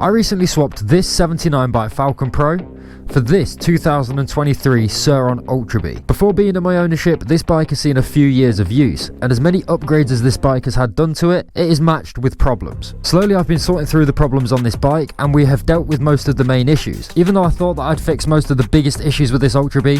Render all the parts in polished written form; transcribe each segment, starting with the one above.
I recently swapped this 79 by Falcon Pro for this 2023 SURRON Ultra B. Before being in my ownership, this bike has seen a few years of use, and as many upgrades as this bike has had done to it, it is matched with problems. Slowly I've been sorting through the problems on this bike, and we have dealt with most of the main issues. Even though I thought that I'd fixed most of the biggest issues with this Ultra B,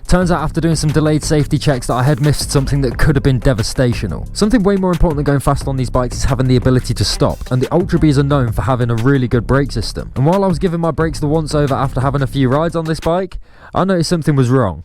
turns out after doing some delayed safety checks that I had missed something that could have been devastational. Something way more important than going fast on these bikes is having the ability to stop, and the Ultra Bs are known for having a really good brake system. And while I was giving my brakes the once over after having a few rides on this bike, I noticed something was wrong.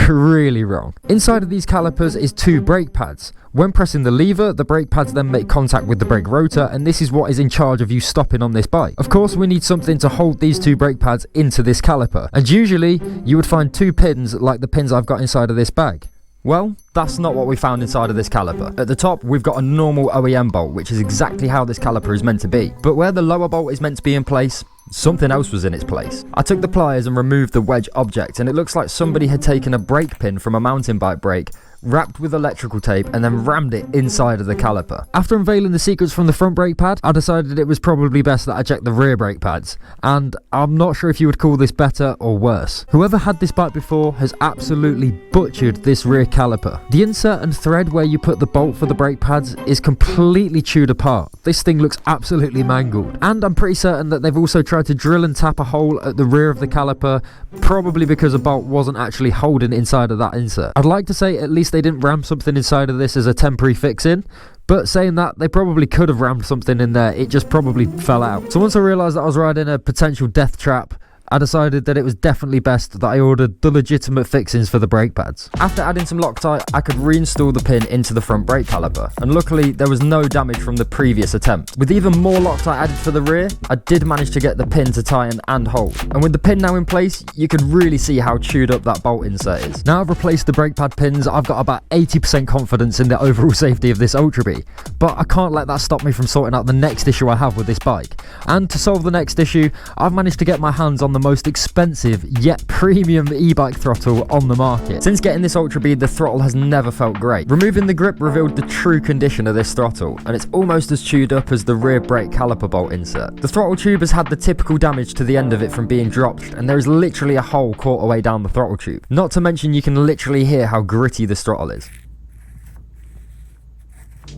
Really wrong. Inside of these calipers is two brake pads. When pressing the lever, the brake pads then make contact with the brake rotor, and this is what is in charge of you stopping on this bike. Of course, we need something to hold these two brake pads into this caliper, and usually you would find two pins like the pins I've got inside of this bag. Well, that's not what we found inside of this caliper. At the top, we've got a normal OEM bolt, which is exactly how this caliper is meant to be. But where the lower bolt is meant to be in place, something else was in its place. I took the pliers and removed the wedge object, and it looks like somebody had taken a brake pin from a mountain bike brake, wrapped with electrical tape, and then rammed it inside of the caliper. After unveiling the secrets from the front brake pad, I decided it was probably best that I check the rear brake pads, and I'm not sure if you would call this better or worse. Whoever had this bike before has absolutely butchered this rear caliper. The insert and thread where you put the bolt for the brake pads is completely chewed apart. This thing looks absolutely mangled, and I'm pretty certain that they've also tried to drill and tap a hole at the rear of the caliper, probably because a bolt wasn't actually holding inside of that insert. I'd like to say at least they didn't ram something inside of this as a temporary fix-in, but saying that, they probably could have rammed something in there, it just probably fell out. So once I realised that I was riding a potential death trap, I decided that it was definitely best that I ordered the legitimate fixings for the brake pads. After adding some Loctite, I could reinstall the pin into the front brake caliper, and luckily there was no damage from the previous attempt. With even more Loctite added for the rear, I did manage to get the pin to tighten and hold. And with the pin now in place, you could really see how chewed up that bolt insert is. Now I've replaced the brake pad pins, I've got about 80% confidence in the overall safety of this Ultra B, but I can't let that stop me from sorting out the next issue I have with this bike. And to solve the next issue, I've managed to get my hands on the most expensive yet premium e-bike throttle on the market. Since getting this Ultra B, the throttle has never felt great. Removing the grip revealed the true condition of this throttle, and it's almost as chewed up as the rear brake caliper bolt insert. The throttle tube has had the typical damage to the end of it from being dropped, and there is literally a hole quarter way down the throttle tube. Not to mention you can literally hear how gritty this throttle is.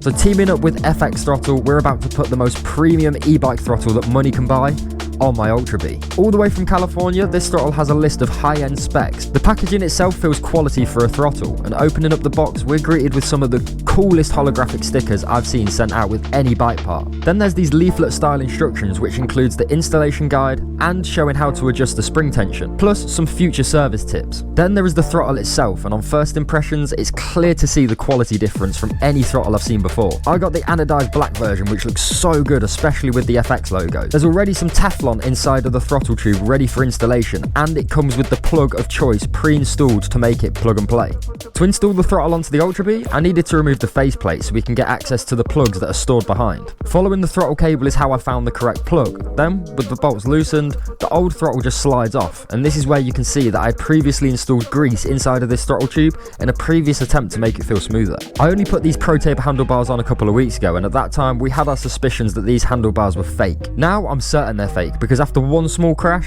So teaming up with FXThrottle, we're about to put the most premium e-bike throttle that money can buy on my Ultra B. All the way from California, this throttle has a list of high-end specs. The packaging itself feels quality for a throttle, and opening up the box, we're greeted with some of the coolest holographic stickers I've seen sent out with any bike part. Then there's these leaflet-style instructions, which includes the installation guide and showing how to adjust the spring tension, plus some future service tips. Then there is the throttle itself, and on first impressions, it's clear to see the quality difference from any throttle I've seen before. I got the anodized black version, which looks so good, especially with the FX logo. There's already some Teflon inside of the throttle tube ready for installation, and it comes with the plug of choice pre-installed to make it plug and play. To install the throttle onto the Ultra B, I needed to remove the faceplate so we can get access to the plugs that are stored behind. Following the throttle cable is how I found the correct plug. Then, with the bolts loosened, the old throttle just slides off, and this is where you can see that I had previously installed grease inside of this throttle tube in a previous attempt to make it feel smoother. I only put these Pro Taper handlebars on a couple of weeks ago, and at that time we had our suspicions that these handlebars were fake. Now I'm certain they're fake, because after one small crash,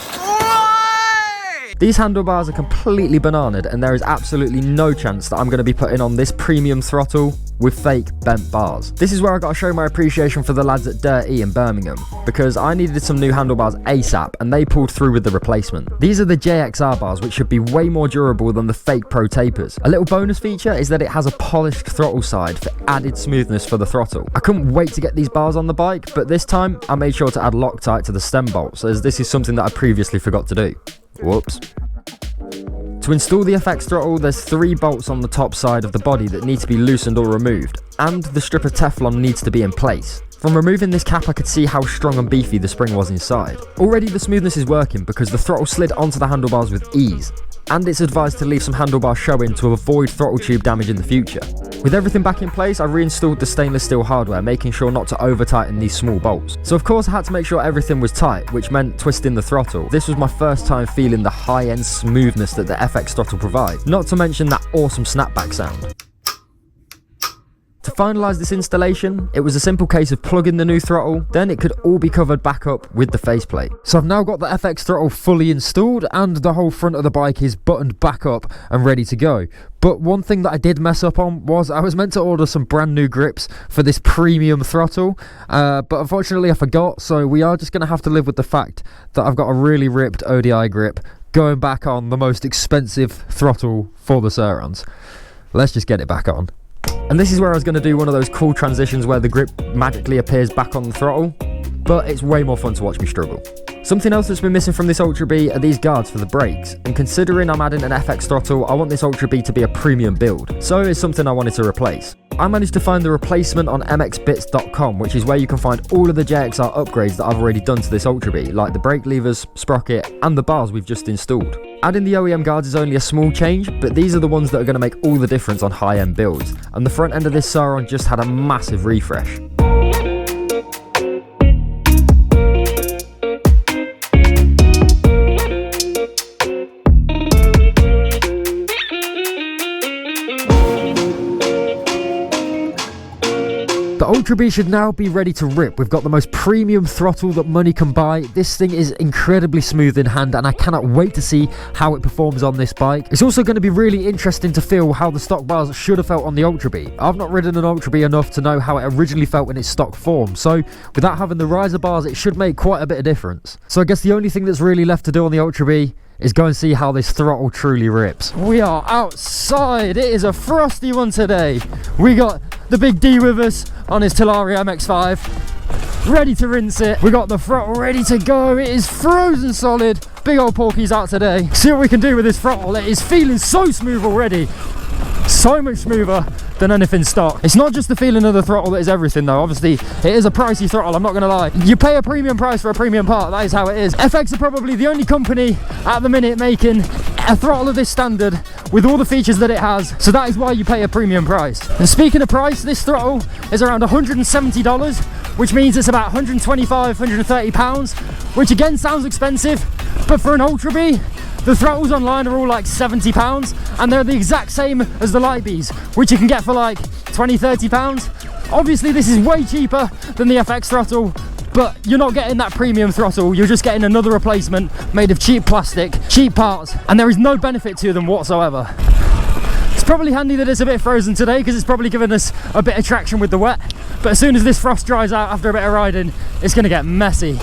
these handlebars are completely bananaed, and there is absolutely no chance that I'm going to be putting on this premium throttle with fake bent bars. This is where I got to show my appreciation for the lads at Dirty in Birmingham, because I needed some new handlebars ASAP, and they pulled through with the replacement. These are the JXR bars, which should be way more durable than the fake Pro Tapers. A little bonus feature is that it has a polished throttle side for added smoothness for the throttle. I couldn't wait to get these bars on the bike, but this time I made sure to add Loctite to the stem bolts, as this is something that I previously forgot to do. Whoops. To install the FXThrottle, there's 3 bolts on the top side of the body that need to be loosened or removed, and the strip of Teflon needs to be in place. From removing this cap, I could see how strong and beefy the spring was inside. Already the smoothness is working because the throttle slid onto the handlebars with ease, and it's advised to leave some handlebar showing to avoid throttle tube damage in the future. With everything back in place, I reinstalled the stainless steel hardware, making sure not to over tighten these small bolts. So of course I had to make sure everything was tight, which meant twisting the throttle. This was my first time feeling the high-end smoothness that the FXThrottle provides, not to mention that awesome snapback sound. To finalised this installation, it was a simple case of plugging the new throttle, then it could all be covered back up with the faceplate. So I've now got the FXThrottle fully installed and the whole front of the bike is buttoned back up and ready to go. But one thing that I did mess up on was I was meant to order some brand new grips for this premium throttle, but unfortunately I forgot, so we are just going to have to live with the fact that I've got a really ripped ODI grip going back on the most expensive throttle for the SURRONs. Let's just get it back on. And this is where I was going to do one of those cool transitions where the grip magically appears back on the throttle, but it's way more fun to watch me struggle. Something else that's been missing from this Ultra B are these guards for the brakes, and considering I'm adding an FXThrottle, I want this Ultra B to be a premium build, so it's something I wanted to replace. I managed to find the replacement on mxbits.com, which is where you can find all of the JXR upgrades that I've already done to this Ultra B, like the brake levers, sprocket, and the bars we've just installed. Adding the OEM guards is only a small change, but these are the ones that are going to make all the difference on high-end builds, and the front end of this SURRON just had a massive refresh. The Ultra B should now be ready to rip. We've got the most premium throttle that money can buy. This thing is incredibly smooth in hand and I cannot wait to see how it performs on this bike. It's also going to be really interesting to feel how the stock bars should have felt on the Ultra B. I've not ridden an Ultra B enough to know how it originally felt in its stock form, so without having the riser bars it should make quite a bit of difference. So I guess the only thing that's really left to do on the Ultra B is go and see how this throttle truly rips. We are outside. It is a frosty one today. We got the big D with us on his Talaria MX5, ready to rinse it. We got the throttle ready to go. It is frozen solid. Big old Porky's out today. See what we can do with this throttle. It is feeling so smooth already. So much smoother than anything stock. It's not just the feeling of the throttle that is everything though. Obviously it is a pricey throttle, I'm not gonna lie. You pay a premium price for a premium part, that is how it is. FX are probably the only company at the minute making a throttle of this standard with all the features that it has, so that is why you pay a premium price. And speaking of price, this throttle is around $170, which means it's about 125, 130 pounds, which again sounds expensive, but for an Ultra B, the throttles online are all like £70 and they're the exact same as the Light Bs, which you can get for like 20, 30 pounds. Obviously this is way cheaper than the FXThrottle, but you're not getting that premium throttle, you're just getting another replacement made of cheap plastic, cheap parts, and there is no benefit to them whatsoever. It's probably handy that it's a bit frozen today because it's probably given us a bit of traction with the wet, but as soon as this frost dries out after a bit of riding, it's going to get messy.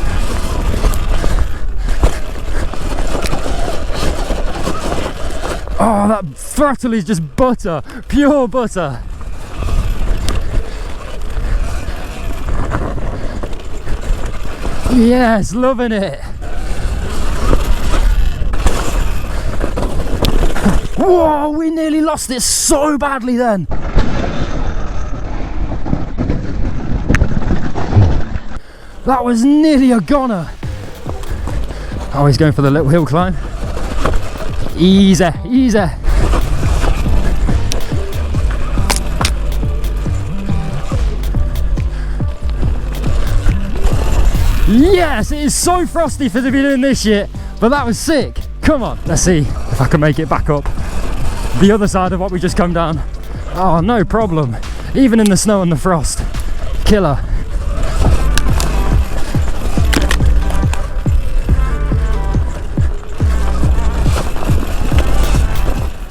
Oh, that throttle is just butter, pure butter. Yes, loving it. Whoa, we nearly lost it so badly then. That was nearly a goner. Oh, he's going for the little hill climb. Easy, easy. Yes, it is so frosty for to be doing this shit, but that was sick. Come on, let's see if I can make it back up the other side of what we just come down. Oh, no problem. Even in the snow and the frost. Killer.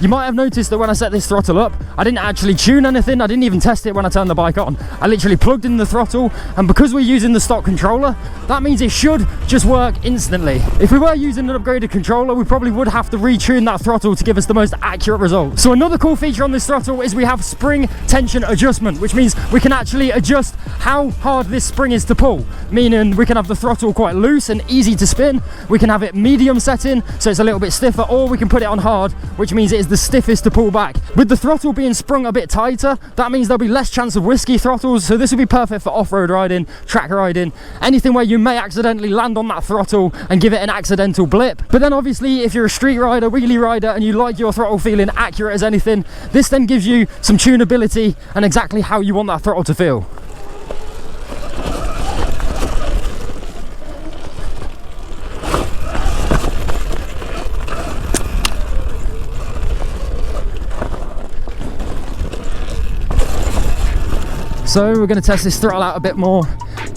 You might have noticed that when I set this throttle up, I didn't actually tune anything, I didn't even test it when I turned the bike on. I literally plugged in the throttle, and because we're using the stock controller, that means it should just work instantly. If we were using an upgraded controller, we probably would have to retune that throttle to give us the most accurate result. So another cool feature on this throttle is we have spring tension adjustment, which means we can actually adjust how hard this spring is to pull, meaning we can have the throttle quite loose and easy to spin, we can have it medium setting, so it's a little bit stiffer, or we can put it on hard, which means it is the stiffest to pull back. With the throttle being sprung a bit tighter, that means there'll be less chance of whiskey throttles, so this will be perfect for off-road riding, track riding, anything where you may accidentally land on that throttle and give it an accidental blip. But then obviously if you're a street rider, wheelie rider, and you like your throttle feeling accurate as anything, this then gives you some tunability and exactly how you want that throttle to feel. So we're going to test this throttle out a bit more,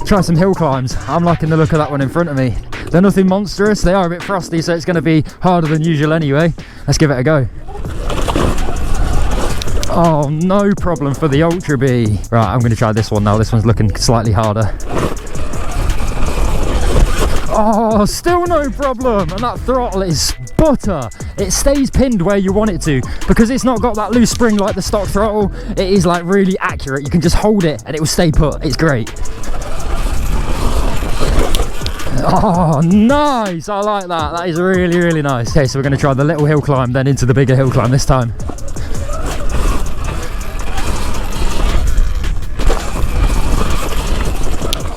try some hill climbs. I'm liking the look of that one in front of me. They're nothing monstrous, they are a bit frosty, so it's going to be harder than usual anyway. Let's give it a go. Oh, no problem for the Ultra B. Right, I'm going to try this one now. This one's looking slightly harder. Oh, still no problem, and that throttle is butter. It stays pinned where you want it to, because it's not got that loose spring like the stock throttle. It is like really accurate. You can just hold it and it will stay put. It's great. Oh, nice. I like that. That is really, really nice. Okay, so we're going to try the little hill climb, then into the bigger hill climb this time.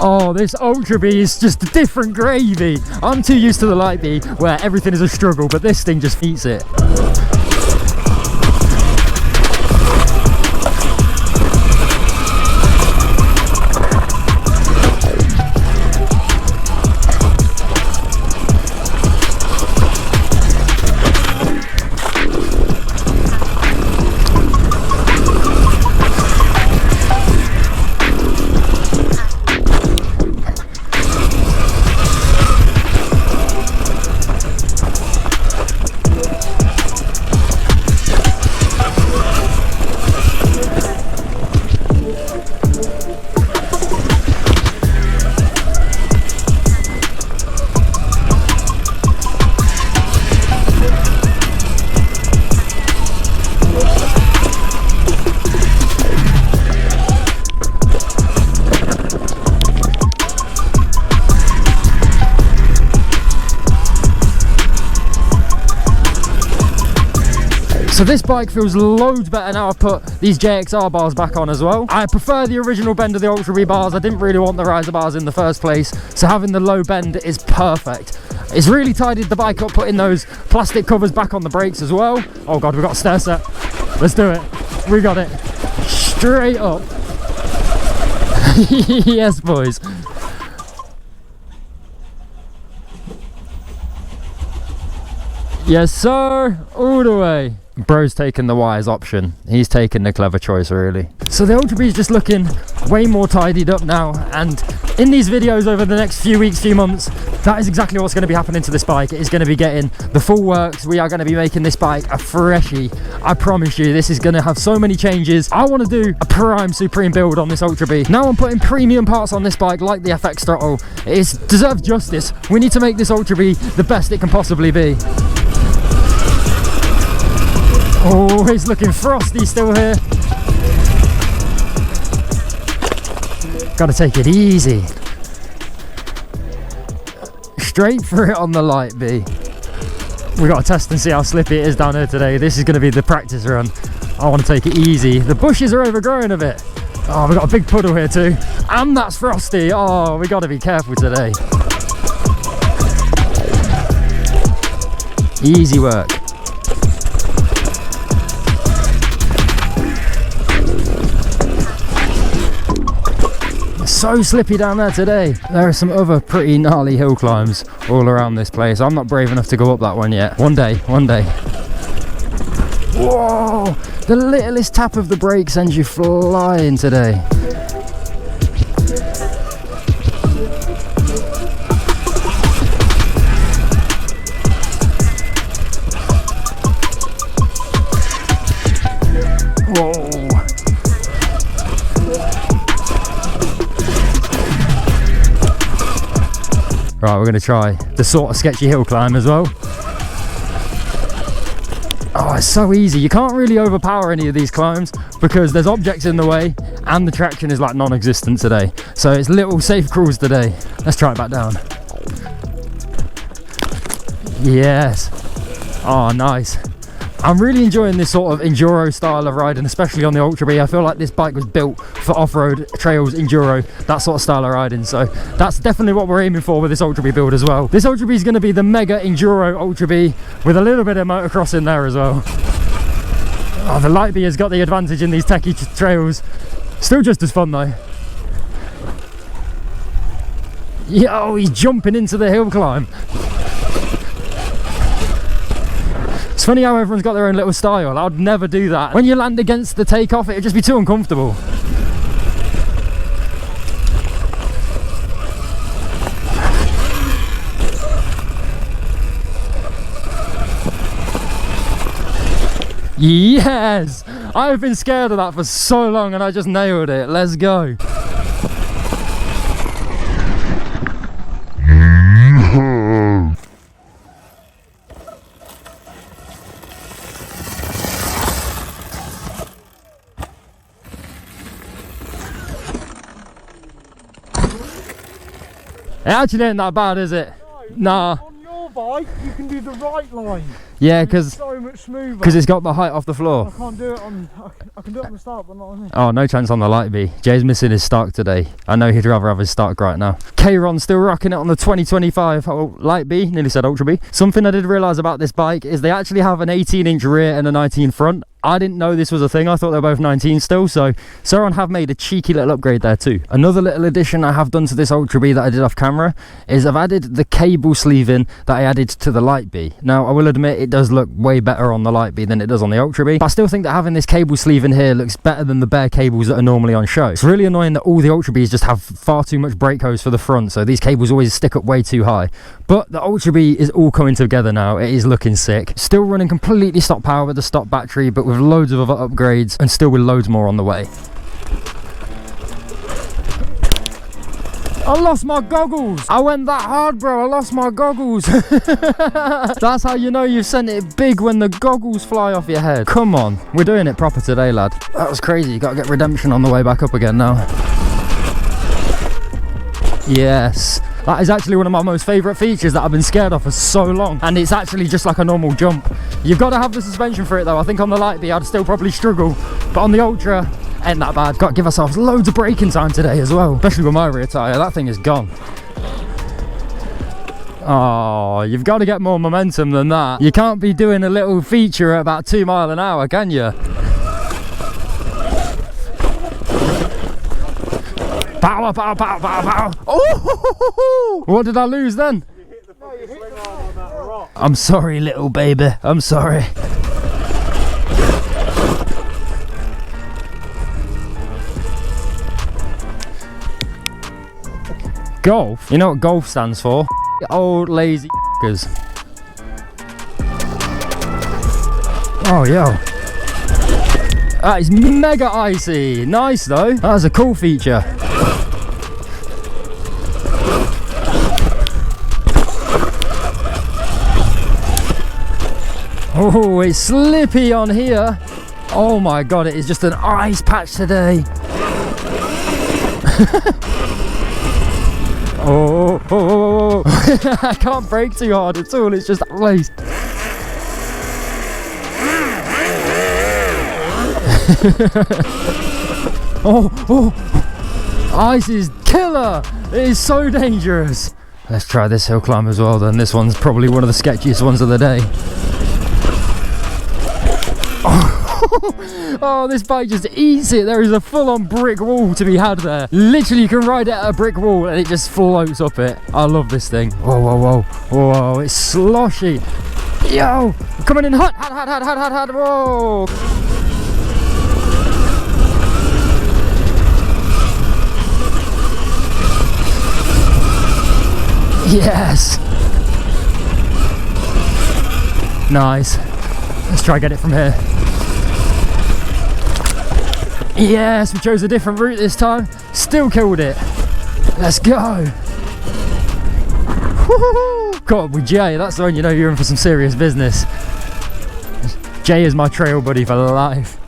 Oh, this Ultra B is just different gravy. I'm too used to the Light B where everything is a struggle, but this thing just eats it. So this bike feels loads better now I've put these JXR bars back on as well. I prefer the original bend of the Ultra B bars. I didn't really want the riser bars in the first place, so having the low bend is perfect. It's really tidied the bike up, putting those plastic covers back on the brakes as well. Oh god, we've got a stair set. Let's do it. We got it. Straight up. Yes, boys. Yes, sir. All the way. Bro's taking the wise option. He's taking the clever choice, really. So the Ultra B is just looking way more tidied up now, and in these videos over the next few weeks, few months, that is exactly what's going to be happening to this bike. It is going to be getting the full works. We are going to be making this bike a freshie. I promise you, this is going to have so many changes. I want to do a prime supreme build on this Ultra B. Now I'm putting premium parts on this bike like the FXThrottle. It deserves justice. We need to make this Ultra B the best it can possibly be. Oh, it's looking frosty still here. Gotta take it easy. Straight for it on the Light B. We gotta test and see how slippy it is down here today. This is gonna be the practice run. I want to take it easy. The bushes are overgrown a bit. Oh, we've got a big puddle here too. And that's frosty. Oh, we gotta be careful today. Easy work. So slippy down there today. There are some other pretty gnarly hill climbs all around this place. I'm not brave enough to go up that one yet. One day, one day. Whoa! The littlest tap of the brake sends you flying today. Right, we're going to try the sort of sketchy hill climb as well. Oh, it's so easy. You can't really overpower any of these climbs because there's objects in the way and the traction is like non-existent today. So it's little safe cruise today. Let's try it back down. Yes. Oh, nice. I'm really enjoying this sort of enduro style of riding, especially on the Ultra B. I feel like this bike was built for off-road, trails, enduro, that sort of style of riding. So that's definitely what we're aiming for with this Ultra B build as well. This Ultra B is going to be the mega enduro Ultra B with a little bit of motocross in there as well. Oh, the Light B has got the advantage in these techie trails. Still just as fun though. Yo, he's jumping into the hill climb. It's funny how everyone's got their own little style. I'd never do that. When you land against the takeoff, it would just be too uncomfortable. Yes! I've been scared of that for so long and I just nailed it. Let's go. It actually ain't that bad, is it? No, nah. On your bike, you can do the right line. Yeah, because so much smoother. Because it's got the height off the floor. I can't do it on. I can do it on the start, but not on this. Oh, no chance on the light B. Jay's missing his stock today. I know he'd rather have his stock right now. K-Ron still rocking it on the 2025 light B. Nearly said Ultra B. Something I did realise about this bike is they actually have an 18-inch rear and a 19 front. I didn't know this was a thing. I thought they were both 19 still, so SURRON have made a cheeky little upgrade there too. Another little addition I have done to this Ultra B that I did off camera is I've added the cable sleeving that I added to the light B. Now, I will admit it does look way better on the light B than it does on the Ultra B, but I still think that having this cable sleeving here looks better than the bare cables that are normally on show. It's really annoying that all the Ultra Bs just have far too much brake hose for the front, so these cables always stick up way too high. But the Ultra B is all coming together now. It is looking sick. Still running completely stock power with the stock battery, but with loads of other upgrades and still with loads more on the way. I lost my goggles. I went that hard, bro. I lost my goggles. That's how you know you've sent it big, when the goggles fly off your head. Come on, we're doing it proper today, lad. That was crazy. You gotta get redemption on the way back up again now. Yes. That is actually one of my most favourite features that I've been scared of for so long, and it's actually just like a normal jump. You've got to have the suspension for it though. I think on the light B I'd still probably struggle, but on the Ultra, ain't that bad. Got to give ourselves loads of braking time today as well, especially with my rear tyre. That thing is gone. Oh, you've got to get more momentum than that. You can't be doing a little feature at about 2 miles an hour, can you? Power, power, power, power, power. Oh, what did I lose then? I'm sorry, little baby. I'm sorry. Golf? You know what golf stands for? Old lazy f***ers. Oh, yo. That is mega icy. Nice though. That's a cool feature. Oh, it's slippy on here. Oh my god, it is just an ice patch today. Oh. I can't brake too hard at all, it's just laced. Ice is killer. It is so dangerous. Let's try this hill climb as well then. This one's probably one of the sketchiest ones of the day. Oh, this bike just eats it. There is a full-on brick wall to be had there. Literally, you can ride it at a brick wall and it just floats up it. I love this thing. Whoa, whoa, whoa. Whoa, it's sloshy. Yo, coming in hot. Whoa. Yes. Nice. Let's try and get it from here. Yes, we chose a different route this time. Still killed it. Let's go. God, with Jay, that's when you know you're in for some serious business. Jay is my trail buddy for life.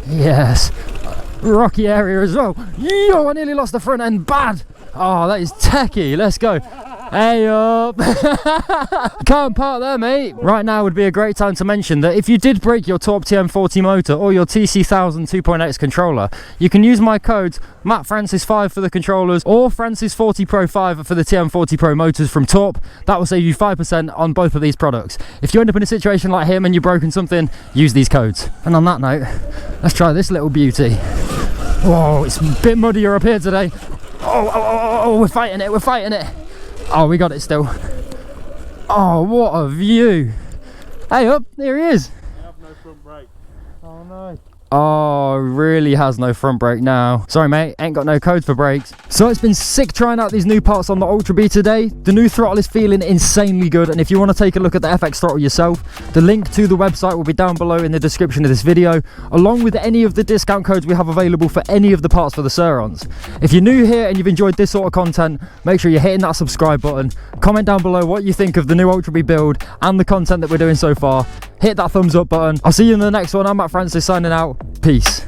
Yes. Rocky area as well. Yo, I nearly lost the front end bad. Oh, that is techie. Let's go. Hey up. Can't park there, mate. Right now would be a great time to mention that if you did break your TORP TM40 motor or your TC1000 2.x controller, you can use my codes MattFrancis5 for the controllers or FrancisOfficial 5 for the TM40PRO motors from TORP. That will save you 5% on both of these products. If you end up in a situation like him and you've broken something, use these codes. And on that note, let's try this little beauty. Whoa, it's a bit muddier up here today. Oh, we're fighting it, we're fighting it. Oh, we got it still. Oh, what a view. Hey up, there he is. I have no front brake. Oh no. Oh, really has no front brake now. Sorry mate, ain't got no code for brakes. So it's been sick trying out these new parts on the Ultra B today. The new throttle is feeling insanely good, and if you want to take a look at the FXThrottle yourself, the link to the website will be down below in the description of this video, along with any of the discount codes we have available for any of the parts for the SURRONs. If you're new here and you've enjoyed this sort of content, make sure you're hitting that subscribe button. Comment down below what you think of the new Ultra B build and the content that we're doing so far. Hit that thumbs up button. I'll see you in the next one. I'm Matt Francis signing out. Peace.